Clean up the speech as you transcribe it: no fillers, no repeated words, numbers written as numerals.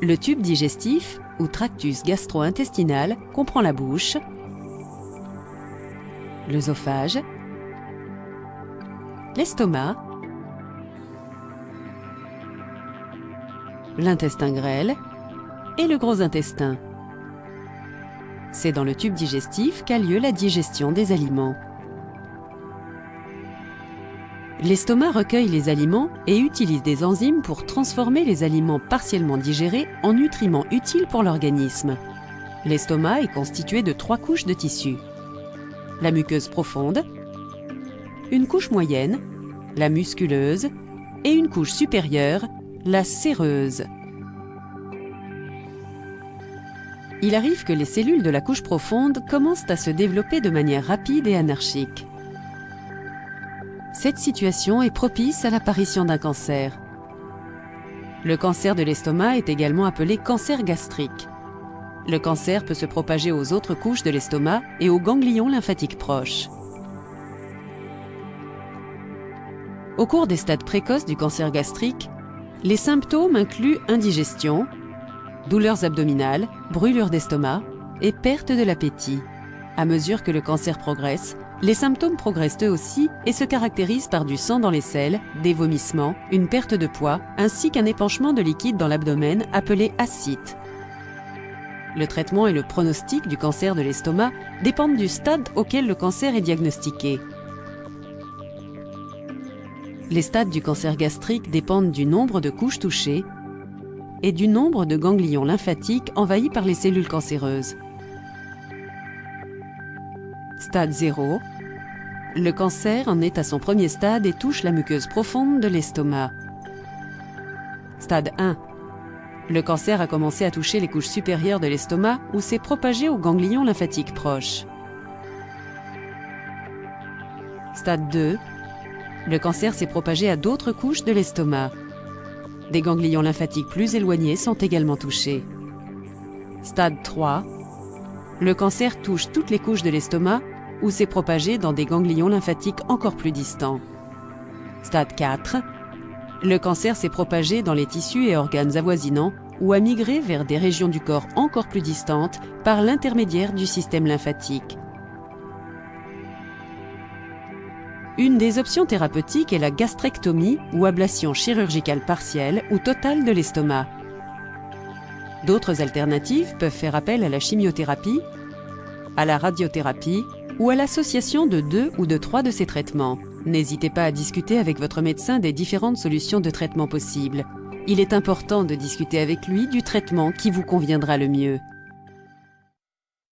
Le tube digestif, ou tractus gastro-intestinal, comprend la bouche, l'œsophage, l'estomac, l'intestin grêle et le gros intestin. C'est dans le tube digestif qu'a lieu la digestion des aliments. L'estomac recueille les aliments et utilise des enzymes pour transformer les aliments partiellement digérés en nutriments utiles pour l'organisme. L'estomac est constitué de 3 couches de tissu. La muqueuse profonde, une couche moyenne, la musculeuse, et une couche supérieure, la séreuse. Il arrive que les cellules de la couche profonde commencent à se développer de manière rapide et anarchique. Cette situation est propice à l'apparition d'un cancer. Le cancer de l'estomac est également appelé cancer gastrique. Le cancer peut se propager aux autres couches de l'estomac et aux ganglions lymphatiques proches. Au cours des stades précoces du cancer gastrique, les symptômes incluent indigestion, douleurs abdominales, brûlures d'estomac et perte de l'appétit. À mesure que le cancer progresse, les symptômes progressent eux aussi et se caractérisent par du sang dans les selles, des vomissements, une perte de poids, ainsi qu'un épanchement de liquide dans l'abdomen appelé ascite. Le traitement et le pronostic du cancer de l'estomac dépendent du stade auquel le cancer est diagnostiqué. Les stades du cancer gastrique dépendent du nombre de couches touchées et du nombre de ganglions lymphatiques envahis par les cellules cancéreuses. Stade 0. Le cancer en est à son premier stade et touche la muqueuse profonde de l'estomac. Stade 1. Le cancer a commencé à toucher les couches supérieures de l'estomac ou s'est propagé aux ganglions lymphatiques proches. Stade 2. Le cancer s'est propagé à d'autres couches de l'estomac. Des ganglions lymphatiques plus éloignés sont également touchés. Stade 3. Le cancer touche toutes les couches de l'estomac ou s'est propagé dans des ganglions lymphatiques encore plus distants. Stade 4. Le cancer s'est propagé dans les tissus et organes avoisinants ou a migré vers des régions du corps encore plus distantes par l'intermédiaire du système lymphatique. Une des options thérapeutiques est la gastrectomie ou ablation chirurgicale partielle ou totale de l'estomac. D'autres alternatives peuvent faire appel à la chimiothérapie, à la radiothérapie ou à l'association de 2 ou de 3 de ces traitements. N'hésitez pas à discuter avec votre médecin des différentes solutions de traitement possibles. Il est important de discuter avec lui du traitement qui vous conviendra le mieux.